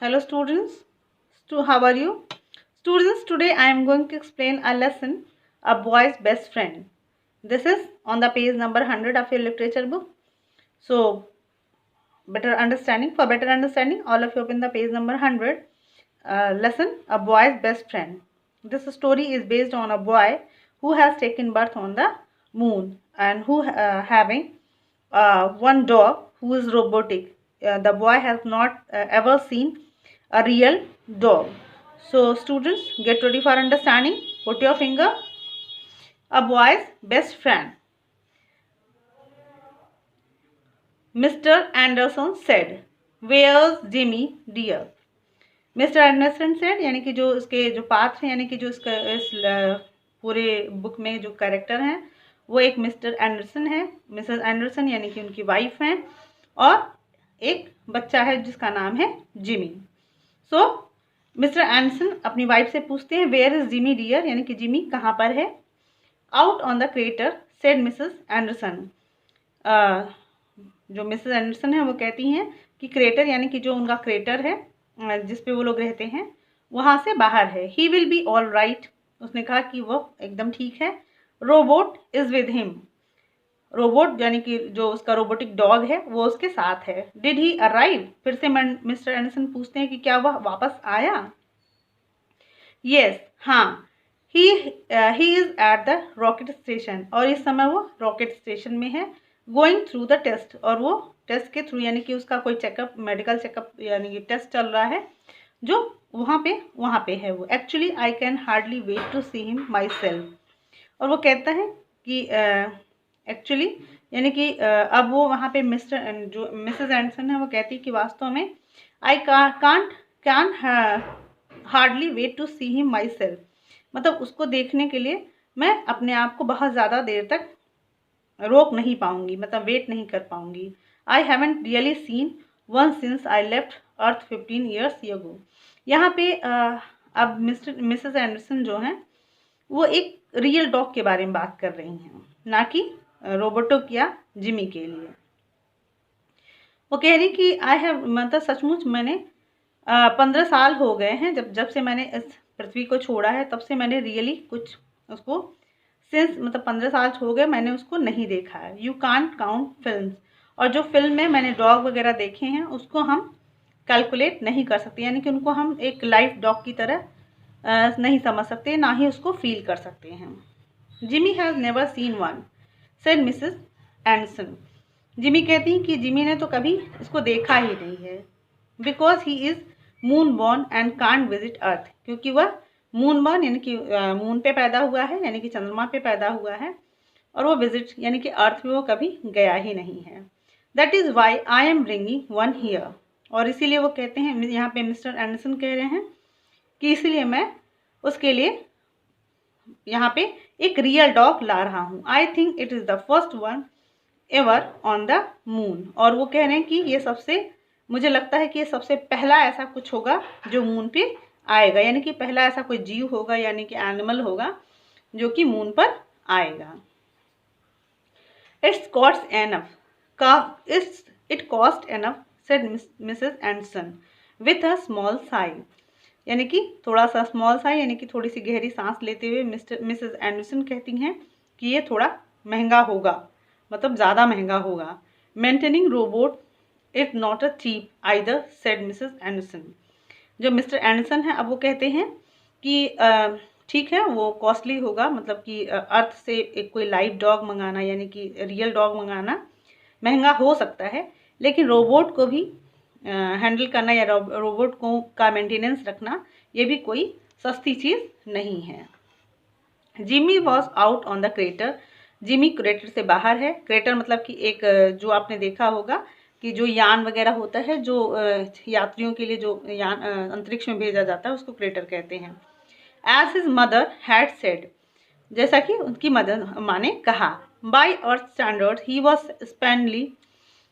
Hello students, how are you? Students, today I am going to explain a lesson, A Boy's Best Friend. This is on the page number 100 of your literature book. So, for better understanding, all of you open the page number 100, lesson, A Boy's Best Friend. This story is based on a boy who has taken birth on the moon and who having one dog who is robotic. The boy has not ever seen a real dog. So students, get ready for understanding. Put your finger. A boy's best friend. Mr. Anderson said, "Where's Jimmy dear?" Mister Anderson said यानी कि जो इसके जो पात्र हैं यानी कि जो इसका इस पूरे बुक में जो कैरेक्टर हैं वो एक मिस्टर एंडरसन है, मिसेस एंडरसन यानी कि उनकी वाइफ हैं और एक बच्चा है जिसका नाम है जिमी। सो मिस्टर एंडरसन अपनी वाइफ से पूछते हैं वेयर इज जिमी डियर यानी कि जिमी कहाँ पर है। Out on the crater said Mrs Anderson. जो मिसेस एंडरसन है वो कहती हैं कि क्रेटर यानी कि जो उनका क्रेटर है जिस पे वो लोग रहते हैं वहाँ से बाहर है। He will be all right, उसने कहा कि वो एकदम ठीक है। Robot is with him, robot यानी कि जो उसका रोबोटिक डॉग है वो उसके साथ है। डिड ही अराइव, फिर से मिस्टर एंडरसन पूछते हैं कि क्या वह वापस आया। यस, हाँ। He is at the rocket station, और इस समय वो रॉकेट स्टेशन में है। गोइंग थ्रू द टेस्ट, और वो टेस्ट के थ्रू यानी कि उसका कोई चेकअप, मेडिकल चेकअप यानी कि टेस्ट चल रहा है जो वहाँ पे है वो। Actually I can hardly wait to see him myself, और वो कहता है कि एक्चुअली यानी कि अब वो वहाँ पे जो मिसेस एंडरसन है वो कहती है कि वास्तव में I can hardly wait to see him myself, मतलब उसको देखने के लिए मैं अपने आप को बहुत ज़्यादा देर तक रोक नहीं पाऊंगी, मतलब वेट नहीं कर पाऊंगी। I haven't really seen one since I left earth 15 years ago. यहाँ पे अब मिसेस एंडरसन जो हैं वो एक रियल डॉग के बारे में बात कर रही हैं, ना कि रोबोटिक या जिमी के लिए। वो कह रही कि आई हैव, मतलब सचमुच मैंने 15 साल हो गए हैं जब से मैंने इस पृथ्वी को छोड़ा है, तब से मैंने रियली कुछ उसको मतलब 15 साल हो गए मैंने उसको नहीं देखा है। यू कांट काउंट फिल्म्स, और जो फिल्म में मैंने डॉग वगैरह देखे हैं उसको हम कैलकुलेट नहीं कर सकते, यानी कि उनको हम एक लाइफ डॉग की तरह नहीं समझ सकते, ना ही उसको फील कर सकते हैं। Jimmy has never seen one said Mrs Anderson. Jimmy कहती हैं कि जिमी ने तो कभी इसको देखा ही नहीं है। Because he is moon born and can't visit earth, क्योंकि वह मून बॉर्न यानी कि मून पे पैदा हुआ है, यानी कि चंद्रमा पे पैदा हुआ है, और वो विजिट यानी कि अर्थ पे वो कभी गया ही नहीं है। That is why I am bringing one here, और इसीलिए वो कहते हैं, यहाँ पे मिस्टर एंडरसन कह रहे हैं कि इसीलिए मैं उसके लिए यहाँ पे एक रियल डॉग ला रहा हूँ। I think it is the first one ever on the moon, और वो कह रहे हैं कि ये सबसे, मुझे लगता है कि ये सबसे पहला ऐसा कुछ होगा जो मून पे आएगा, यानी कि पहला ऐसा कोई जीव होगा यानी कि एनिमल होगा जो कि मून पर आएगा। It's cost enough, it cost enough said Mrs Anderson with a small Sai, यानी कि थोड़ा सा स्मॉल साई यानी कि थोड़ी सी गहरी सांस लेते हुए मिसेस एंडरसन कहती हैं कि ये थोड़ा महंगा होगा, मतलब ज़्यादा महंगा होगा। Maintaining robot is not a cheap either said Mrs Anderson. जो मिस्टर एंडरसन है अब वो कहते हैं कि ठीक है वो कॉस्टली होगा, मतलब कि अर्थ से एक कोई लाइव डॉग मंगाना यानी कि रियल डॉग मंगाना महंगा हो सकता है, लेकिन रोबोट को भी हैंडल करना या रोबोट को का मेंटेनेंस रखना ये भी कोई सस्ती चीज़ नहीं है। Jimmy was out on the crater, Jimmy crater से बाहर है। क्रेटर मतलब कि एक जो आपने देखा होगा कि जो यान वगैरह होता है, जो यात्रियों के लिए जो यान अंतरिक्ष में भेजा जाता है उसको क्रेटर कहते हैं। As his mother had said, जैसा कि उनकी माँ ने कहा, by earth standard he was spindly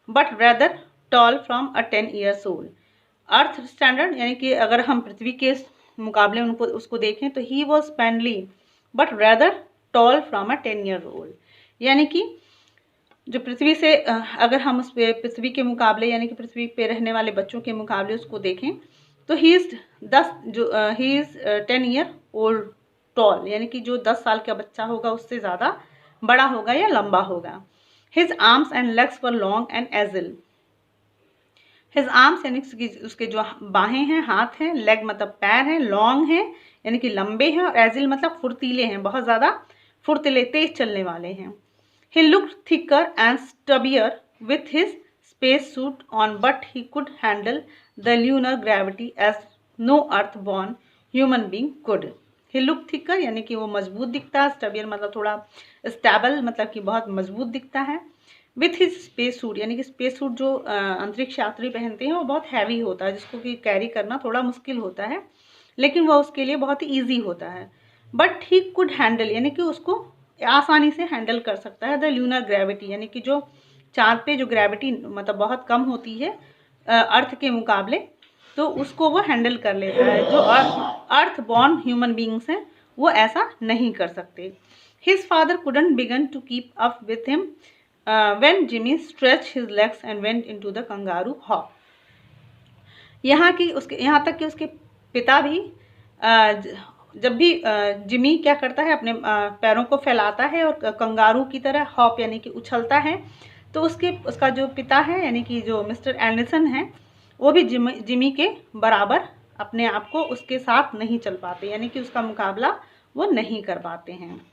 but rather tall from a 10 years old. Earth standard यानी कि अगर हम पृथ्वी के मुकाबले उसको देखें तो he was spindly but rather tall from a 10 year old, यानी कि जो पृथ्वी से अगर हम उस पृथ्वी के मुकाबले यानी कि पृथ्वी पे रहने वाले बच्चों के मुकाबले उसको देखें तो he is 10 year old tall, यानी कि जो 10 साल का बच्चा होगा उससे ज़्यादा बड़ा होगा या लंबा होगा। His arms and legs were long and agile. His arms यानी उसके जो बाहें हैं, हाथ हैं, लेग मतलब पैर हैं, लॉन्ग हैं यानी कि लंबे हैं, और एजिल मतलब फुर्तीले हैं, बहुत ज़्यादा फुर्तीले तेज चलने वाले हैं। He looked thicker and stubbier with his space suit on, but he could handle the lunar gravity as no earth born human being could. He look thicker यानी कि वो मजबूत दिखता है, स्टबियर मतलब थोड़ा स्टेबल मतलब कि बहुत मजबूत दिखता है। विथ हिज स्पेस सूट यानी कि स्पेस सूट जो अंतरिक्ष यात्री पहनते हैं वो बहुत हैवी होता है, जिसको कि कैरी करना थोड़ा मुश्किल होता है, लेकिन वह उसके लिए बहुत ही ईजी होता है। बट ही कुड हैंडल यानी कि उसको आसानी से हैंडल कर सकता है द ल्यूनर ग्रेविटी, यानी कि जो चाँद पे जो ग्रेविटी मतलब बहुत कम होती है अर्थ के मुकाबले, तो उसको वो हैंडल कर लेता है। जो अर्थ बॉर्न ह्यूमन बींग्स हैं वो ऐसा नहीं कर सकते। His father couldn't begin to keep up with him when Jimmy stretched his legs and went into the kangaroo hop। यहाँ तक कि उसके पिता भी जब भी जिमी क्या करता है, अपने पैरों को फैलाता है और कंगारू की तरह हॉप यानी कि उछलता है, तो उसका जो पिता है यानी कि जो मिस्टर एंडरसन है, वो भी जिमी के बराबर अपने आप को उसके साथ नहीं चल पाते, यानी कि उसका मुकाबला वो नहीं कर पाते हैं।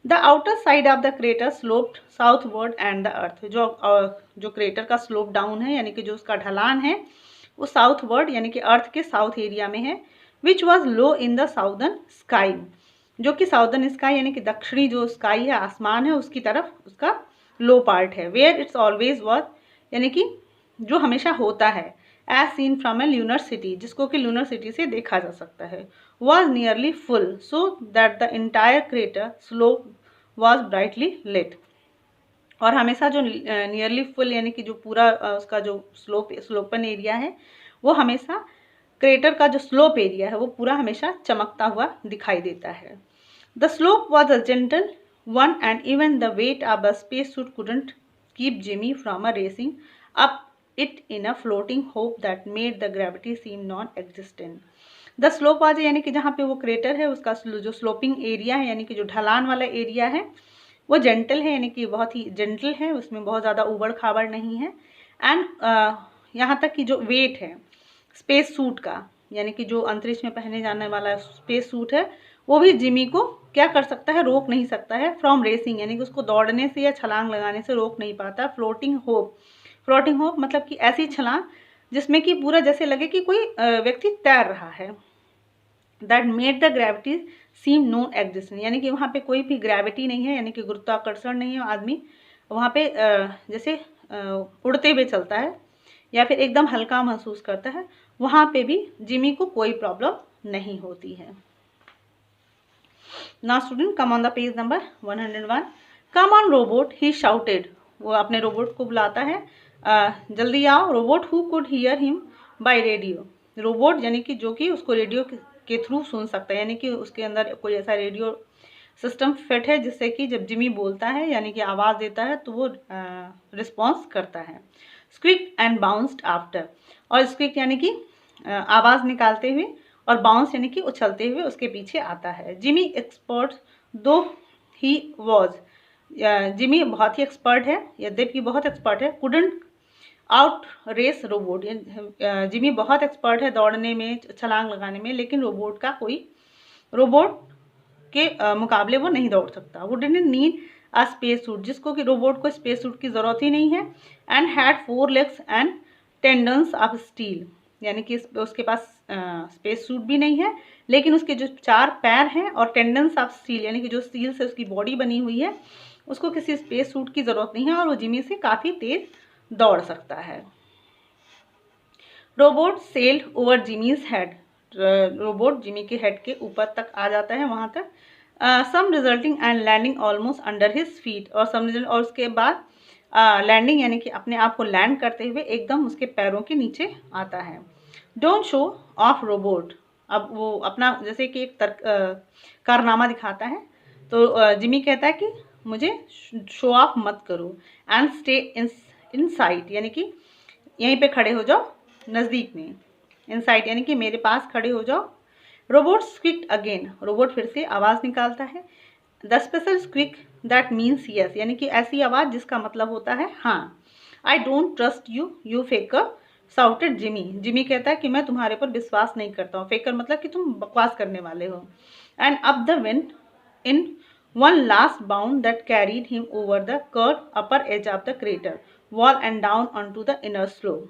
The outer side of the crater sloped southward and the earth, जो क्रेटर का स्लोप डाउन है यानी कि जो उसका ढलान है वो साउथवर्ड यानी कि अर्थ के साउथ एरिया में है। Which was low in the southern sky, जो कि साउदर्न स्काई यानी कि दक्षिणी जो स्काई है, आसमान है, उसकी तरफ उसका लो पार्ट है। वेयर इट्स ऑलवेज वॉज यानी कि जो हमेशा होता है, as seen from a lunar city, जिसको कि ल्यूनर सिटी से देखा जा सकता है। Was nearly full so that the entire crater slope was brightly lit, और हमेशा जो नियरली फुल यानी कि जो पूरा उसका जो स्लोपन एरिया है वो हमेशा क्रेटर का जो स्लोप एरिया है वो पूरा हमेशा चमकता हुआ दिखाई देता है। The slope was a gentle one and even the weight of the space suit couldn't keep Jimmy from a racing up it in a floating hop that made the gravity seem non existent. The slope was यानी कि जहाँ पे वो crater है उसका जो sloping area है यानी कि जो ढलान वाला एरिया है वो जेंटल है, यानी कि बहुत ही जेंटल है, उसमें बहुत ज़्यादा उबड़ खाबड़ नहीं है। एंड यहाँ तक कि जो वेट है स्पेस सूट का यानी कि जो अंतरिक्ष में पहने जाने वाला स्पेस सूट है वो भी जिमी को क्या कर सकता है, रोक नहीं सकता है फ्रॉम रेसिंग, यानी कि उसको दौड़ने से या छलांग लगाने से रोक नहीं पाता। फ्लोटिंग होप मतलब कि ऐसी छलांग जिसमें कि पूरा जैसे लगे कि कोई व्यक्ति तैर रहा है। That made the gravity seem non existent, यानी कि वहाँ पे कोई भी ग्रेविटी नहीं है, यानी कि गुरुत्वाकर्षण नहीं है, आदमी वहाँ पे जैसे उड़ते हुए चलता है या फिर एकदम हल्का महसूस करता है, वहाँ पे भी जिमी को कोई प्रॉब्लम नहीं होती है। Now student come on the page number 101। Come on robot he shouted, वो अपने रोबोट को बुलाता है, जल्दी आओ। Robot who could hear him by radio, robot यानी कि जो कि उसको रेडियो के थ्रू सुन सकता है, यानी कि उसके अंदर कोई ऐसा रेडियो सिस्टम फिट है जिससे कि जब जिमी बोलता है यानी कि आवाज़ देता है तो वो रिस्पॉन्स करता है। स्क्विक एंड बाउंस्ड आफ्टर, और स्क्विक यानी कि आवाज़ निकालते हुए और बाउंस यानी कि उछलते हुए उसके पीछे आता है। जिमी एक्सपर्ट दो ही वॉज, जिमी बहुत ही एक्सपर्ट है, यद्यपि बहुत एक्सपर्ट है, couldn't out race robot, Jimmy बहुत एक्सपर्ट है दौड़ने में, छलांग लगाने में, लेकिन रोबोट के मुकाबले वो नहीं दौड़ सकता। वो didn't need a space suit, जिसको कि रोबोट को स्पेस सूट की ज़रूरत ही नहीं है। And had 4 legs and tendons of steel, यानी कि उसके पास स्पेस सूट भी नहीं है, लेकिन उसके जो 4 पैर हैं और टेंडन्स ऑफ स्टील यानी कि जो स्टील से उसकी बॉडी बनी हुई है, उसको किसी स्पेस सूट की ज़रूरत नहीं है और वो जिमी से काफ़ी तेज़ दौड़ सकता है। Robot sailed over Jimmy's head, robot Jimmy के हेड के ऊपर तक आ जाता है, वहाँ तक। Somersaulting and landing almost under his feet, और उसके बाद लैंडिंग यानी कि अपने आप को लैंड करते हुए एकदम उसके पैरों के नीचे आता है। डोंट शो ऑफ रोबोट, अब वो अपना जैसे कि एक कारनामा दिखाता है, तो जिमी कहता है कि मुझे शो ऑफ मत करो। एंड स्टे इन साइट, यानी कि यहीं पे खड़े हो जाओ, नज़दीक में। इनसाइड यानी कि मेरे पास खड़े हो जाओ। रोबोट स्क्विक्ड अगेन, रोबोट फिर से आवाज़ निकालता है। The special squeak that means yes, यानी कि ऐसी आवाज़ जिसका मतलब होता है हाँ। I don't trust you you faker, shouted Jimmy, Jimmy कहता है कि मैं तुम्हारे पर विश्वास नहीं करता हूँ। फेकर मतलब कि तुम बकवास करने वाले हो। And up the wind in one last bound that carried him over the curve upper edge of the crater wall and down on to the inner slope.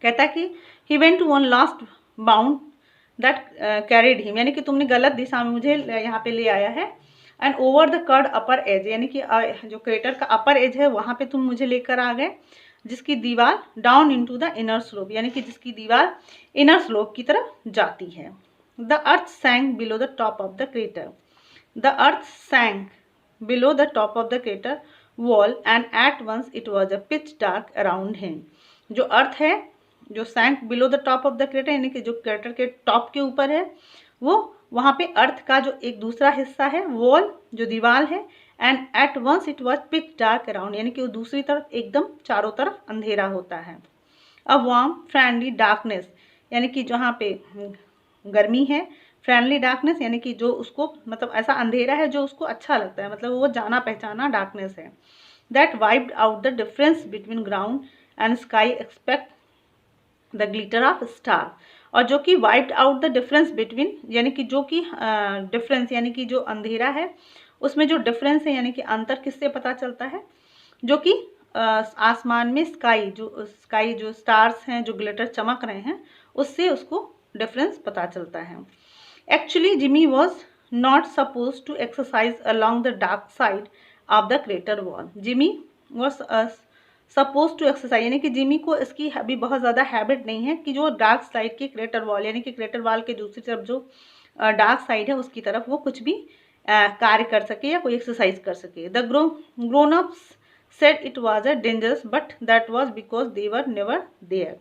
कहता है कि he went to one last bound that carried him, यानी कि तुमने गलत दिशा में मुझे यहाँ पे ले आया है। And over the curved upper edge, यानी कि जो क्रेटर का अपर एज है वहाँ पे तुम मुझे लेकर आ गए, जिसकी दीवार down into the inner slope, यानी कि जिसकी दीवार इनर स्लोप की तरफ जाती है। The earth sank below the top of the crater, the earth sank below the top of the crater wall and at once it was a pitch dark around him. जो earth है जो sank below the top of the crater, यानी कि जो crater के top के ऊपर है, वो वहाँ पे अर्थ का जो एक दूसरा हिस्सा है, वॉल जो दीवार है, and at once it was pitch dark around, यानी कि वो दूसरी तरफ एकदम चारों तरफ अंधेरा होता है। अ वार्म फ्रेंडली डार्कनेस, यानी कि जहाँ पे गर्मी है, फ्रेंडली डार्कनेस यानी कि जो उसको मतलब ऐसा अंधेरा है जो उसको अच्छा लगता है, मतलब वो जाना पहचाना डार्कनेस है। That wiped out the difference between ground and sky expect the glitter of star, और जो कि wiped out the difference between, यानी कि जो कि डिफरेंस यानी कि जो अंधेरा है उसमें जो डिफरेंस है, यानी कि अंतर किससे पता चलता है, जो कि आसमान में स्काई जो स्टार्स हैं जो ग्लिटर चमक रहे हैं उससे उसको डिफरेंस पता चलता है। Actually Jimmy was not suppose to exercise along the dark side of the crater wall, Jimmy was suppose to exercise, यानी कि जिमी को इसकी अभी बहुत ज़्यादा हैबिट नहीं है कि जो डार्क साइड के क्रेटर वॉल, यानी कि क्रेटर वॉल के दूसरी तरफ जो डार्क साइड है उसकी तरफ वो कुछ भी कार्य कर सके या कोई एक्सरसाइज कर सके। The grown ups said it was a dangerous but that was because they were never there.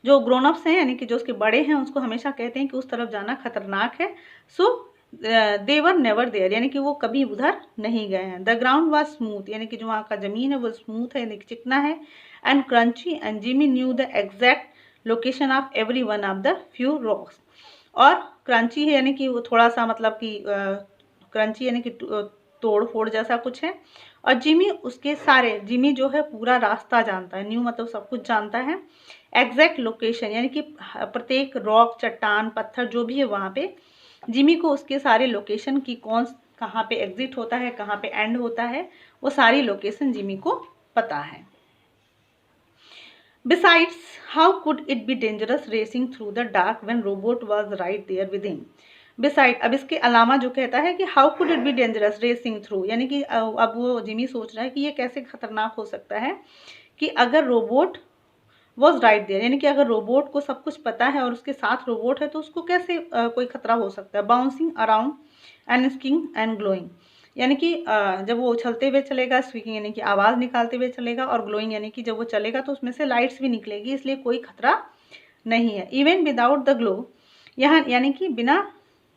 जो ग्रोन अप्स हैं यानी कि जो उसके बड़े हैं उसको हमेशा कहते हैं कि उस तरफ जाना खतरनाक है, सो दे वर नेवर देयर, यानी कि वो कभी उधर नहीं गए हैं। द ग्राउंड वाज स्मूथ, यानी कि जो वहाँ का ज़मीन है वो स्मूथ है यानी कि चिकना है, and crunchy, and Jimmy new the exact location of every one of the few rocks, और क्रंची है यानी कि वो थोड़ा सा मतलब कि क्रंची यानी कि तोड़ फोड़ जैसा कुछ है, और जिमी जो है पूरा रास्ता जानता है, न्यू मतलब सब कुछ जानता है, एग्जैक्ट लोकेशन यानी कि प्रत्येक रॉक चट्टान पत्थर जो भी है वहाँ पे जिमी को उसके सारे लोकेशन की कहाँ पे एग्जिट होता है कहाँ पे एंड होता है वो सारी लोकेशन जिमी को पता है। Besides, how could it be dangerous racing through the dark when robot was right there with him? Besides, अब इसके अलावा जो कहता है कि how could it be dangerous racing through, यानी कि अब वो जिमी सोच रहा है कि ये कैसे खतरनाक हो सकता है कि अगर रोबोट वॉज राइट देयर, यानी कि अगर रोबोट को सब कुछ पता है और उसके साथ रोबोट है तो उसको कैसे कोई खतरा हो सकता है। Bouncing around and skiing and glowing, यानी कि जब वो उछलते हुए चलेगा, स्पीकिंग यानी कि आवाज़ निकालते हुए चलेगा, और ग्लोइंग यानी कि जब वो चलेगा तो उसमें से लाइट्स भी निकलेगी, इसलिए कोई खतरा नहीं है। इवन विदाउट द ग्लो, यहाँ यानी कि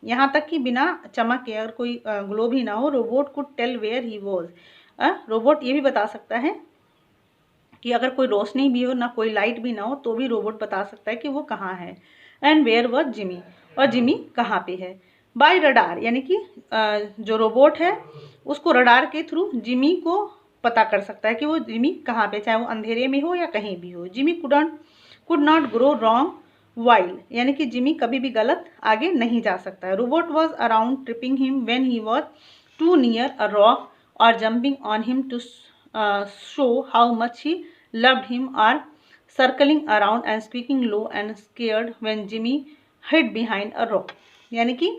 यहाँ तक कि बिना चमक के अगर कोई ग्लो भी ना हो, robot could tell where he was, robot ये भी बता सकता है कि अगर कोई रोशनी भी हो ना कोई लाइट भी ना हो तो भी रोबोट बता सकता है कि वो कहाँ है। एंड वेयर वॉज जिमी, और जिमी कहाँ पे है। बाय रडार, यानी कि जो रोबोट है उसको रडार के थ्रू जिमी को पता कर सकता है कि वो जिमी कहाँ पे, चाहे वो अंधेरे में हो या कहीं भी हो। Jimmy could not grow wrong wild, यानी कि जिमी कभी भी गलत आगे नहीं जा सकता है। Robot was around tripping him when he was too near a rock और jumping on him to show how much he loved him, or circling around and speaking low and scared when Jimmy hid behind a rock, यानी कि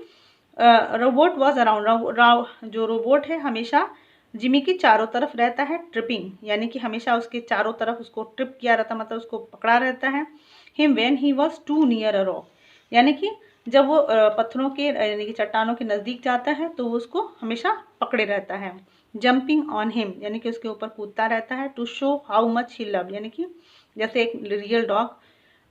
robot was around, जो robot है हमेशा Jimmy की चारों तरफ रहता है। ट्रिपिंग यानी कि हमेशा उसके चारों तरफ उसको ट्रिप किया रहता, मतलब उसको पकड़ा रहता है। Him when he was too near a rock, यानी कि जब वो पत्थरों के यानी कि चट्टानों के नज़दीक जाता है तो वो उसको हमेशा पकड़े रहता है। जंपिंग ऑन हिम यानी कि उसके ऊपर कूदता रहता है। To show how much he loved, यानी कि जैसे एक रियल डॉग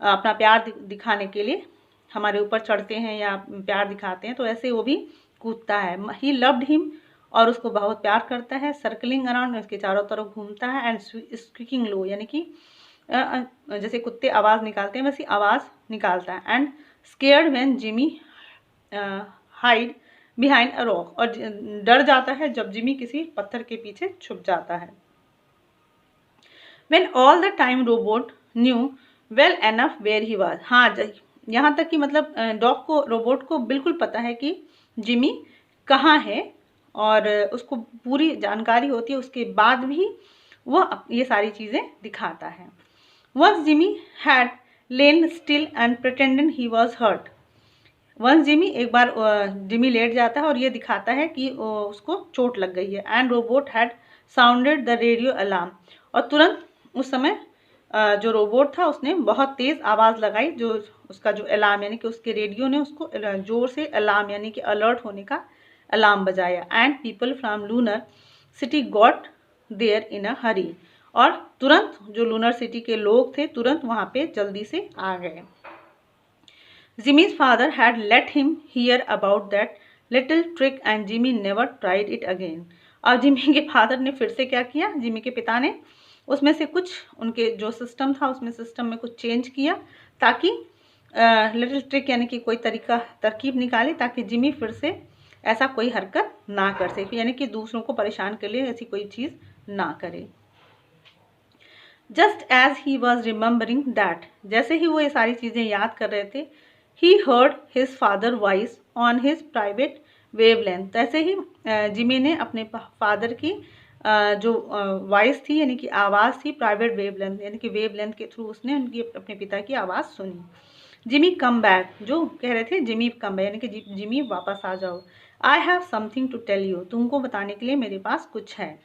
अपना प्यार दिखाने के लिए हमारे ऊपर चढ़ते हैं या प्यार दिखाते हैं, तो ऐसे वो भी कूदता है। ही लव्ड हिम, और उसको बहुत प्यार करता है। सर्कलिंग अराउंड, उसके चारों तरफ घूमता है। एंड स्क्विकिंग लो, यानी कि जैसे कुत्ते आवाज़ निकालते हैं वैसी आवाज़ निकालता है। And scared when Jimmy hide behind a rock, और डर जाता है जब जिमी किसी पत्थर के पीछे छुप जाता है। When all the time robot knew well enough where he was, हाँ यहाँ तक कि मतलब डॉग को, रोबोट को बिल्कुल पता है कि जिमी कहाँ है और उसको पूरी जानकारी होती है, उसके बाद भी वह ये सारी चीज़ें दिखाता है। Once Jimmy had lain still and pretended he was hurt. Once Jimmy, एक बार जिमी लेट जाता है और ये दिखाता है कि उसको चोट लग गई है। And robot had sounded the radio alarm, और तुरंत उस समय जो रोबोट था उसने बहुत तेज़ आवाज़ लगाई, जो उसका जो अलार्म यानी कि उसके रेडियो ने उसको ज़ोर से अलार्म यानी कि अलर्ट होने का अलार्म बजाया। And people from lunar city got there in a hurry, और तुरंत जो लूनर सिटी के लोग थे तुरंत वहाँ पे जल्दी से आ गए। Jimmy's father had let him hear about that little trick and Jimmy never tried it again. अब जिमी के फादर ने फिर से क्या किया, जिमी के पिता ने उसमें से कुछ उनके जो सिस्टम था उसमें सिस्टम में कुछ चेंज किया ताकि लिटिल ट्रिक यानी कि कोई तरीका तरकीब निकाले ताकि जिमी फिर से ऐसा कोई हरकत ना कर सके, यानी कि दूसरों को परेशान के लिए ऐसी कोई चीज़ ना करे। Just as he was remembering that, जैसे ही वो ये सारी चीज़ें याद कर रहे थे, he heard his father voice on his private wavelength, ऐसे ही जिमी ने अपने फादर की जो वॉइस थी यानी कि आवाज़ थी प्राइवेट वेवलेंथ यानी कि वेवलेंथ के थ्रू उसने उनकी अपने पिता की आवाज़ सुनी। जिमी कम बैक, जो कह रहे थे जिमी कम बैक यानी कि जिमी वापस आ जाओ। I have something to tell you, तुमको बताने के लिए मेरे पास कुछ है।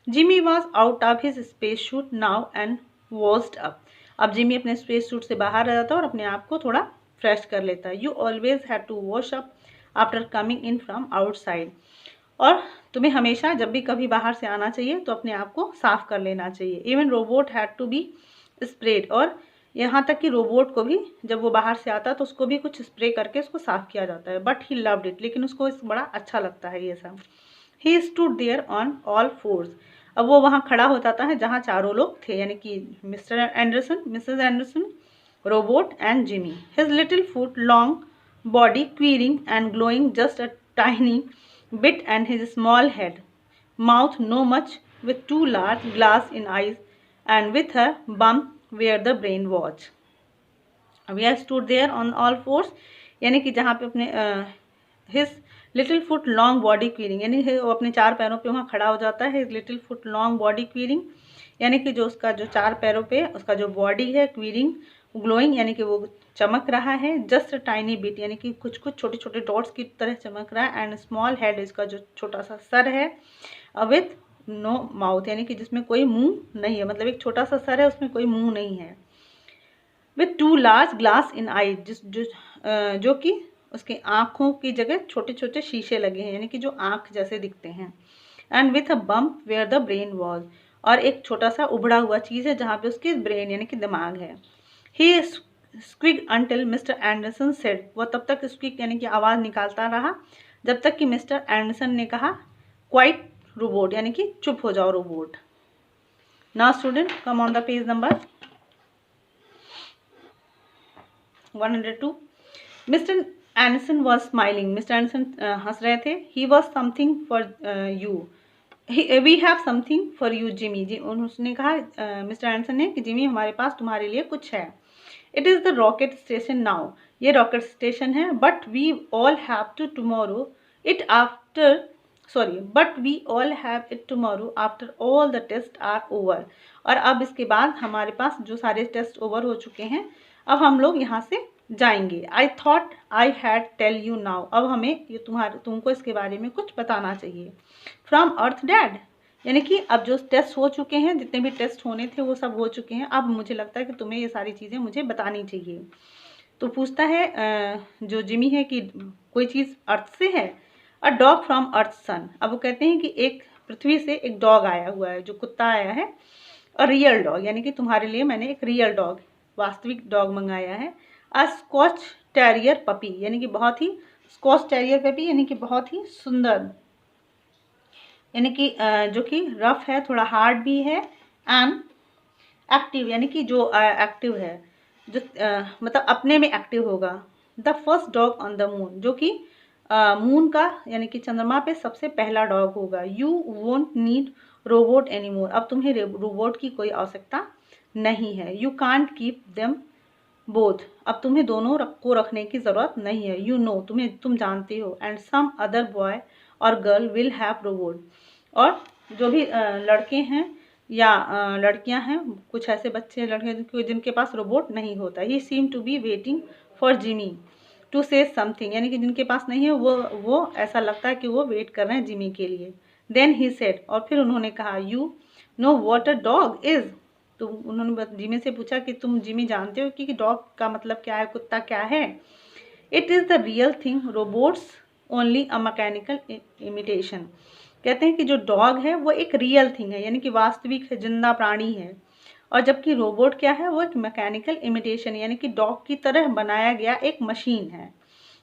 Jimmy was out of his space suit now and washed up, अब जिमी अपने स्पेस सूट से बाहर आ जाता है और अपने आप को थोड़ा फ्रेश कर लेता है। You always have to wash up after coming in from outside, और तुम्हें हमेशा जब भी कभी बाहर से आना चाहिए तो अपने आप को साफ कर लेना चाहिए। Even robot had to be spread, और यहाँ तक कि रोबोट को भी जब वो बाहर से आता है तो उसको भी कुछ स्प्रे करके उसको साफ किया जाता है। बट ही लव्ड इट, लेकिन उसको इस बड़ा अच्छा लगता है ये सब। He stood there on all fours, अब वो वहाँ खड़ा हो जाता है जहाँ चारों लोग थे यानी कि mister Anderson, Mrs Anderson, robot and Jimmy. His little foot long body queering and glowing just a tiny bit, and his small head, mouth no much, with two large glass in eyes and with a bump where the brain was. We have stood there on all fours, यानी कि जहाँ पे अपने his little foot long body queering यानी वो अपने चार पैरों पे वहाँ खड़ा हो जाता है। his little foot long body queering यानी कि जो उसका जो चार पैरों पे उसका जो बॉडी है, क्वीरिंग ग्लोइंग यानी कि वो चमक रहा है, जस्ट टाइनी बिट यानी कि कुछ कुछ छोटे छोटे डॉट्स की तरह चमक रहा है, एंड स्मॉल हेड इसका जो छोटा सा सर है, विथ नो माउथ यानी कि जिसमें कोई मुंह नहीं है, मतलब एक छोटा सा सर है उसमें कोई मुंह नहीं है, with two large glass in eye जो कि उसके आँखों की जगह छोटे छोटे शीशे लगे हैं यानी कि जो आँख जैसे दिखते हैं, and with a bump where the brain was, और एक छोटा सा उभड़ा हुआ चीज़ है जहाँ पे उसकी ब्रेन यानी कि दिमाग है। He squeaked until Mr. Anderson said, वो तब तक स्क्विक यानी कि आवाज़ निकालता रहा जब तक कि मिस्टर एंडरसन ने कहा क्वाइट रोबोट यानी कि चुप हो जाओ robot. Now student come on the page number 102। Mr Anderson was smiling, Mr Anderson हंस रहे थे। He was something for you, we have something for you Jimmy, उसने कहा मिस्टर एंडरसन ने कि जिमी हमारे पास तुम्हारे लिए कुछ है। It is the rocket station now, ये रॉकेट स्टेशन है, but we all have to tomorrow it after but we all have it tomorrow after all the test are over, और अब इसके बाद हमारे पास जो सारे टेस्ट ओवर हो चुके हैं अब हम लोग यहाँ से जाएंगे। I thought I had tell you now, अब हमें ये तुमको इसके बारे में कुछ बताना चाहिए। फ्रॉम अर्थ डैड, यानी कि अब जो टेस्ट हो चुके हैं, जितने भी टेस्ट होने थे वो सब हो चुके हैं, अब मुझे लगता है कि तुम्हें ये सारी चीज़ें मुझे बतानी चाहिए। तो पूछता है जो जिमी है कि कोई चीज़ अर्थ से है। अ डॉग फ्रॉम अर्थ सन, अब वो कहते हैं कि एक पृथ्वी से एक डॉग आया हुआ है, जो कुत्ता आया है। और रियल डॉग यानी कि तुम्हारे लिए मैंने एक रियल डॉग, वास्तविक डॉग मंगाया है। अ स्कॉच टेरियर पपी, यानी कि बहुत ही स्कॉच टेरियर पपी यानी कि बहुत ही सुंदर, यानी कि जो कि रफ है, थोड़ा हार्ड भी है, एक्टिव यानी कि जो एक्टिव है, जो मतलब अपने में एक्टिव होगा। The first dog on the moon, जो कि मून का यानी कि चंद्रमा पे सबसे पहला डॉग होगा। You won't need robot anymore, अब तुम्हें रोबोट की कोई आवश्यकता नहीं है। You can't keep them both, अब तुम्हें दोनों को रखने की ज़रूरत नहीं है। यू नो, तुम जानते हो। एंड सम अदर बॉय और गर्ल विल हैव रोबोट, और जो भी लड़के हैं या लड़कियां हैं, कुछ ऐसे बच्चे लड़के जिनके पास रोबोट नहीं होता। He seem to be waiting for Jimmy to say something, यानी कि जिनके पास नहीं है वो ऐसा लगता है कि वो वेट कर रहे हैं जिमी के लिए। देन ही सेड, और फिर उन्होंने कहा, you know what a dog is, तो उन्होंने जिमी से पूछा कि तुम जिमी जानते हो कि डॉग का मतलब क्या है, कुत्ता क्या है। It is the real thing, robots only a mechanical imitation, कहते हैं कि जो डॉग है वो एक रियल थिंग है, यानी कि वास्तविक है, जिंदा प्राणी है, और जबकि रोबोट क्या है, वो एक मैकेनिकल इमिटेशन यानी कि डॉग की तरह बनाया गया एक मशीन है।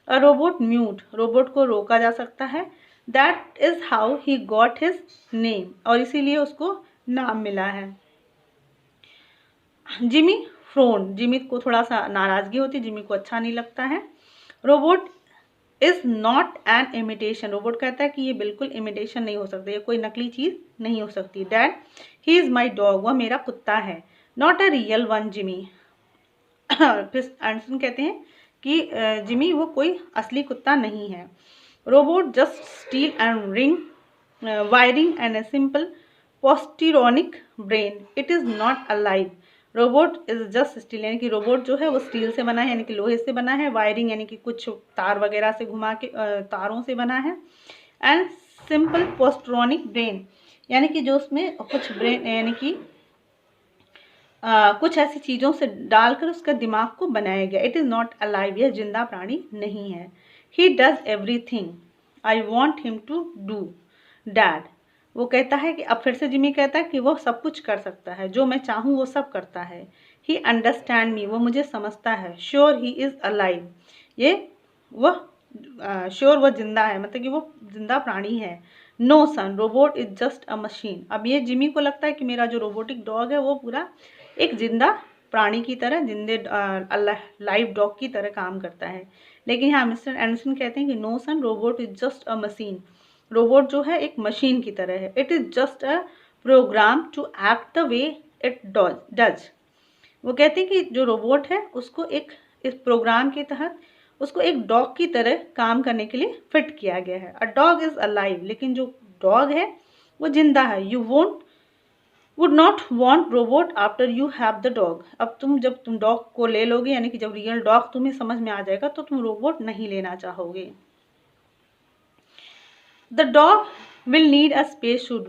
अ रोबोट म्यूट, रोबोट को रोका जा सकता है। That is how he got his name, और इसीलिए उसको नाम मिला है। जिमी फ्रोन, जिमी को थोड़ा सा नाराज़गी होती है, जिमी को अच्छा नहीं लगता है। Robot is not an imitation, robot कहता है कि ये बिल्कुल इमिटेशन नहीं हो सकता, ये कोई नकली चीज़ नहीं हो सकती। Dad he is my dog, वह मेरा कुत्ता है। Not a real one Jimmy. फिर एंडरसन कहते हैं कि जिमी वो कोई असली कुत्ता नहीं है। Robot just steel and ring wiring and a simple positronic brain, it is not alive. Robot is just steel, यानी कि रोबोट जो है वो स्टील से बना है, यानी कि लोहे से बना है। वायरिंग यानी कि कुछ तार वगैरह से घुमा के तारों से बना है। एंड सिंपल पोस्ट्रॉनिक ब्रेन, यानी कि जो उसमें कुछ ब्रेन यानी कि कुछ ऐसी चीज़ों से डालकर उसका दिमाग को बनाया गया। इट इज़ नॉट अलाइव, यह जिंदा प्राणी नहीं है। He does everything I want him to do dad, वो कहता है कि अब फिर से जिमी कहता है कि वो सब कुछ कर सकता है, जो मैं चाहूँ वो सब करता है। ही अंडरस्टैंड मी, वो मुझे समझता है। श्योर ही इज़ अलाइव, ये वह श्योर वह जिंदा है, मतलब कि वो जिंदा प्राणी है। No son, robot is just a machine, अब ये जिमी को लगता है कि मेरा जो रोबोटिक डॉग है वो पूरा एक जिंदा प्राणी की तरह, जिंदे लाइव डॉग की तरह काम करता है। लेकिन यहाँ मिस्टर एंडरसन कहते हैं कि no son, robot is just a machine, robot जो है एक मशीन की तरह है। It is just a program to act the way it does, वो कहते हैं कि जो रोबोट है उसको एक इस प्रोग्राम के तहत उसको एक डॉग की तरह काम करने के लिए फिट किया गया है। अ डॉग इज़ अलाइव, लेकिन जो डॉग है वो जिंदा है। You won't would not want robot after you have the dog, अब जब तुम डॉग को ले लोगे, यानी कि जब रियल डॉग तुम्हें समझ में आ जाएगा तो तुम रोबोट नहीं लेना चाहोगे। The dog will need a space suit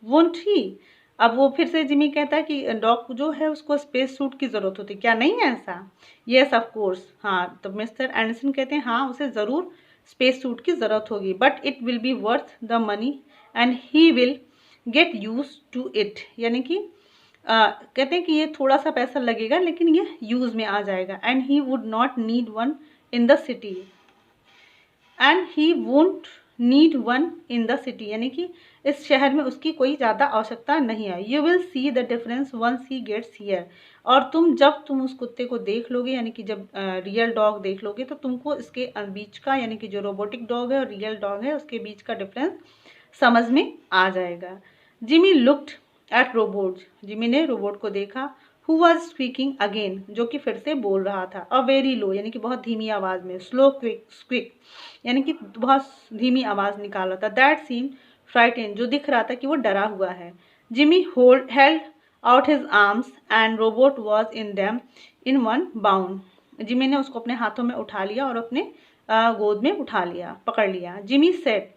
won't he, अब वो फिर से जिमी कहता है कि डॉग जो है उसको स्पेस सूट की ज़रूरत होती है, क्या नहीं है ऐसा? येस ऑफ कोर्स, हाँ। तो मिस्टर एंडरसन कहते हैं हाँ उसे ज़रूर स्पेस सूट की ज़रूरत होगी, but it will be worth the money and he will get use to it, यानी कि कहते हैं कि ये थोड़ा सा पैसा लगेगा लेकिन ये यूज़ में आ जाएगा। And he would not need one in the city, and he won't need one in the city, यानी कि इस शहर में उसकी कोई ज़्यादा आवश्यकता नहीं है। You will see the difference once he gets here, और जब तुम उस कुत्ते को देख लोगे, यानी कि जब रियल डॉग देख लोगे तो तुमको इसके बीच का, यानी कि जो रोबोटिक डॉग है और रियल डॉग है उसके बीच का डिफरेंस समझ में आ जाएगा। Jimmy looked at robot, Jimmy ने रोबोट को देखा। हु वॉज स्पीकिंग अगेन, जो कि फिर से बोल रहा था। अ वेरी लो, यानी कि बहुत धीमी आवाज़ में। स्लो क्विक स्क्विक, यानी कि बहुत धीमी आवाज़ निकाल रहा था। दैट सीम फ्राइटेन, जो दिख रहा था कि वो डरा हुआ है। Jimmy held out his arms and robot was in them in one bound, Jimmy ने उसको अपने हाथों में उठा लिया और अपने गोद में उठा लिया, पकड़ लिया। जिमी सेड,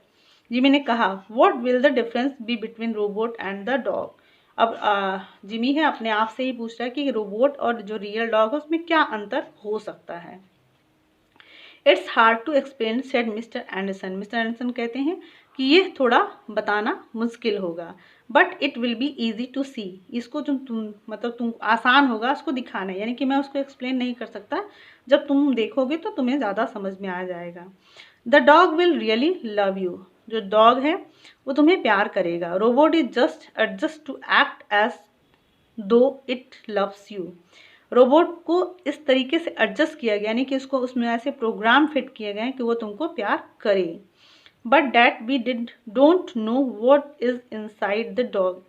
जिमी ने कहा, what will the difference be between robot and the dog, अब जिमी है अपने आप से ही पूछ रहा है कि रोबोट और जो रियल डॉग है उसमें क्या अंतर हो सकता है। It's hard to explain said mister Anderson, mister Anderson कहते हैं कि ये थोड़ा बताना मुश्किल होगा, but it will be easy to see, इसको तुम आसान होगा उसको दिखाना, यानी कि मैं उसको एक्सप्लेन नहीं कर सकता, जब तुम देखोगे तो तुम्हें ज़्यादा समझ में आ जाएगा। The dog will really love you, जो डॉग है वो तुम्हें प्यार करेगा। Robot is just adjust to act as though it loves you. Robot को इस तरीके से एडजस्ट किया गया, यानी कि उसको उसमें ऐसे प्रोग्राम फिट किए गए हैं कि वो तुमको प्यार करे। But that we don't know what is inside the dog.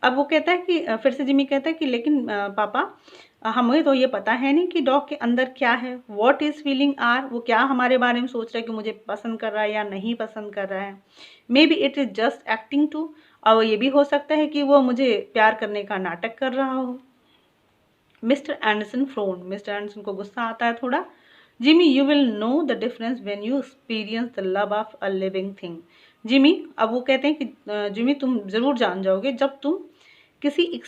अब वो कहता है कि फिर से जिमी कहता है कि लेकिन पापा हमें तो ये पता है नहीं कि डॉग के अंदर क्या है। वॉट इज़ फीलिंग आर, वो क्या हमारे बारे में सोच रहा है कि मुझे पसंद कर रहा है या नहीं पसंद कर रहा है। Maybe it is just acting too, और ये भी हो सकता है कि वो मुझे प्यार करने का नाटक कर रहा हो। Mister Anderson prone, mister Anderson को गुस्सा आता है थोड़ा। Jimmy you will know the difference when you experience the love of a living thing. Jimmy, अब वो कहते हैं कि जिमी तुम ज़रूर जान जाओगे जब तुम किसी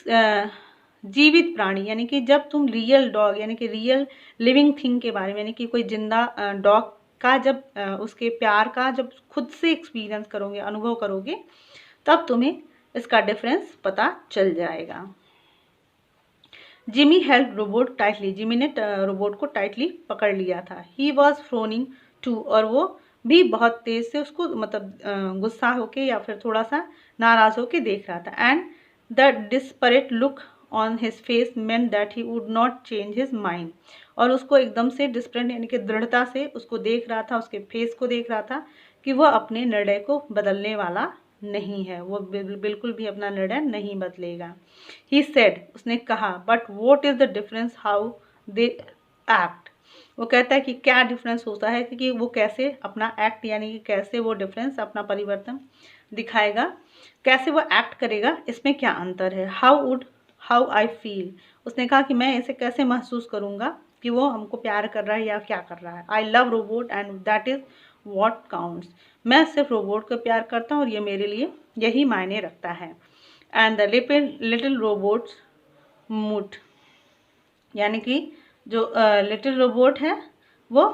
जीवित प्राणी, यानी कि जब तुम रियल डॉग यानी कि रियल लिविंग थिंग के बारे में, यानी कि कोई जिंदा डॉग का जब उसके प्यार का जब खुद से एक्सपीरियंस करोगे, अनुभव करोगे, तब तुम्हें इसका डिफरेंस पता चल जाएगा। Jimmy help robot tightly, Jimmy ने रोबोट को टाइटली पकड़ लिया था। ही वॉज फ्रोनिंग टू, और वो भी बहुत तेज से उसको मतलब गुस्सा होके या फिर थोड़ा सा नाराज होके देख रहा था। And the desperate look on his face meant that he would not change his mind. और उसको एकदम से डिस्परेट यानी कि दृढ़ता से उसको देख रहा था, उसके फेस को देख रहा था कि वह अपने निर्णय को बदलने वाला नहीं है, वो बिल्कुल भी अपना निर्णय नहीं बदलेगा। ही सेड, उसने कहा, but what is the difference how they act. वो कहता है कि क्या डिफरेंस होता है कि वो कैसे अपना एक्ट यानी कि कैसे वो डिफरेंस अपना परिवर्तन दिखाएगा, कैसे वो एक्ट करेगा, इसमें क्या अंतर है। हाउ आई फील, उसने कहा कि मैं इसे कैसे महसूस करूँगा कि वो हमको प्यार कर रहा है या क्या कर रहा है। I love robot and that is what counts, मैं सिर्फ रोबोट को प्यार करता हूँ और ये मेरे लिए यही मायने रखता है। And the little robots mood, यानी कि जो लिटिल रोबोट है वो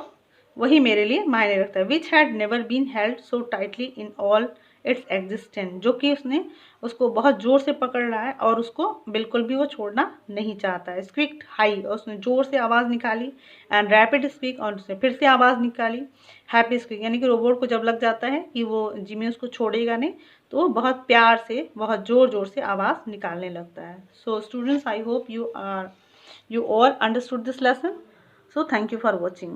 वही मेरे लिए मायने रखता है। Which had never been held so tightly in all its existence, जो कि उसने उसको बहुत ज़ोर से पकड़ रहा है और उसको बिल्कुल भी वो छोड़ना नहीं चाहता है। स्क्विक्ड हाई, और उसने ज़ोर से आवाज़ निकाली। एंड रैपिड स्क्विक, और उसने फिर से आवाज़ निकाली। हैप्पी स्क्विक, यानी कि रोबोट को जब लग जाता है कि वो जिमी उसको छोड़ेगा नहीं, तो वो बहुत प्यार से बहुत ज़ोर ज़ोर से आवाज़ निकालने लगता है। So students, I hope you all understood this lesson. So thank you for watching.